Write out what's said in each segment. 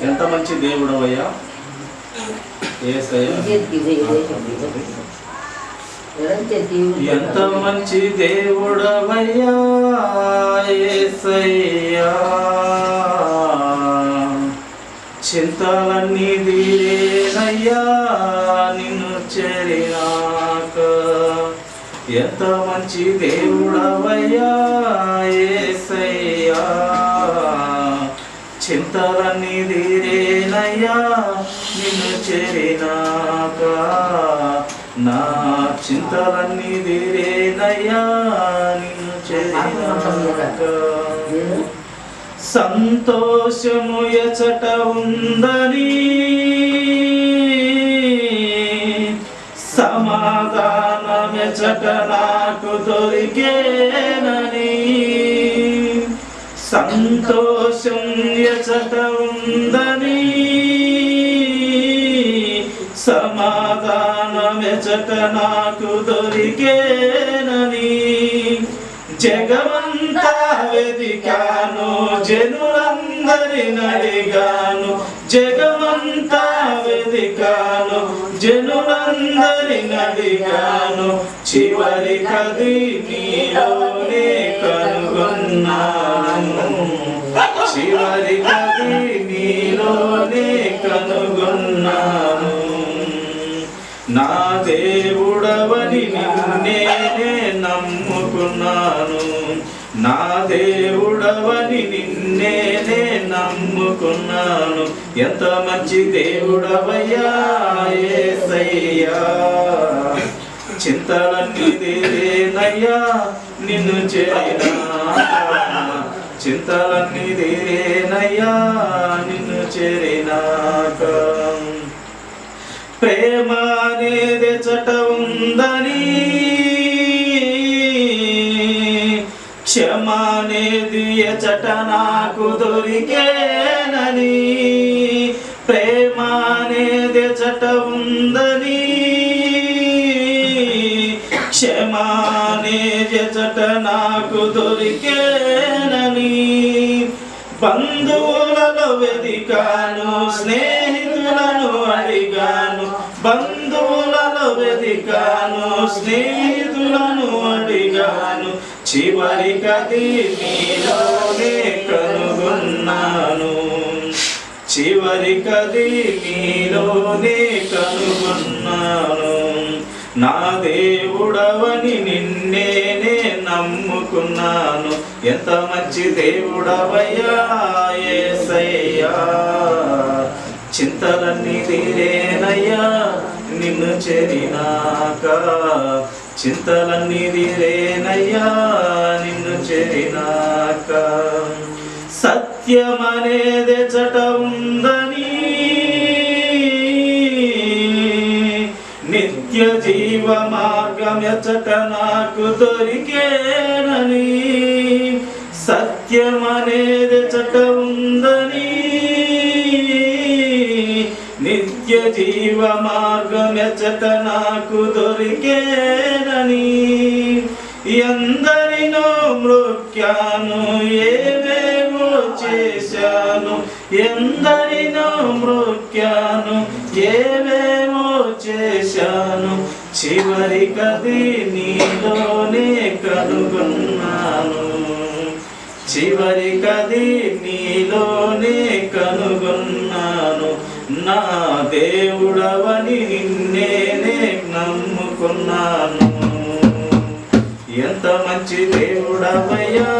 ఎంత మంచి దేవుడవయ్యా యేసయ్యా, ఎంత మంచి దేవుడవయ్యా యేసయ్యా, చింతలన్నీ తీరేనయ్యా నిన్ను చేరినాక. ఎంత మంచి దేవుడవయ్యా యేసయ్యా, చింతలన్నీ తీరేనయ్యా నిన్ను చేరినాక. నా చింతలన్నీ తీరేనయ్యా నిన్ను చేరినాక. సంతోషము ఎచట ఉందని, సమాధానమెచట నాకు దొరికేనని. సంతోషం ఎచట ఉందని, సమాధానమెచట నాకు దొరికేనని. జగమంతా వెదికాను, జనులందరిని అడిగాను. జగమంతా వెదికాను, జనులందరిని అడిగాను. చివరికది నీలోనే కనుగొన్నాను. చివరికది నీలోనే కనుగొన్నాను. నా దేవుడవని నిన్నే నమ్ముకున్నాను. నా దేవుడవని నిన్నే నమ్ముకున్నాను. ఎంత మంచి దేవుడవయ్యా యేసయ్యా, చింతలన్నీ తీరేనయ్యా నిన్ను చేరినాక. చింతలన్నీ తీరేనయ్యా నిన్ను చేరినాక. ప్రేమ అనేది చట ఉందని, క్షమ అనేది ఎచట నాకు దొరికేనని. ప్రేమ అనేది చట ఉందని, క్షమ అనేది ఎచట నాకు దొరికేనని. బంధువులలో వెదికాను, స్నేహితులను అడిగాను. బంధువులలో వెదికాను, స్నేహితులను అడిగాను. చివరికది నీలోనే కనుగొన్నాను. చివరికది నీలోనే కనుగొన్నాను. నా దేవుడవని నిన్నే నమ్ముకున్నాను. ఎంత మంచి దేవుడవయ్యా యేసయ్యా, చింతలన్నీ తీరేనయ్యా నిన్ను చేరినాక. చింతలన్నీ తీరేనయ్యా నిన్ను చేరినాక. సత్యమనేది చట ఉందని, నిత్య జీవ మార్గం ఎచట నాకు దొరికేనని. సత్యమనేది చట ఉందని, నిత్య జీవ మార్గం ఎచట నాకు దొరికేనని. ఎందరినో మ్రొక్కాను, ఏవేవో చేశాను. ఎందరినో మ్రొక్కాను, ఏవేవో చేశాను. చివరికది నీలోనే కనుగొన్నాను. చివరికది నీలోనే కనుగొన్నాను. నా దేవుడవని నిన్నే నమ్ముకున్నాను. ఎంత మంచి దేవుడవయ్యా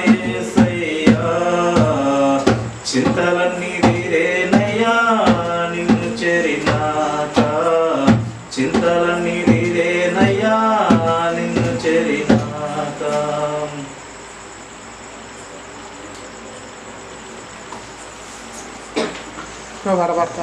యేసయ్యా, చింతలన్నీ తీరేనయ్యా నిన్ను చేరినాక. చింతలన్నీ తీరేనయ్యా నిన్ను చేరినాక. భర్త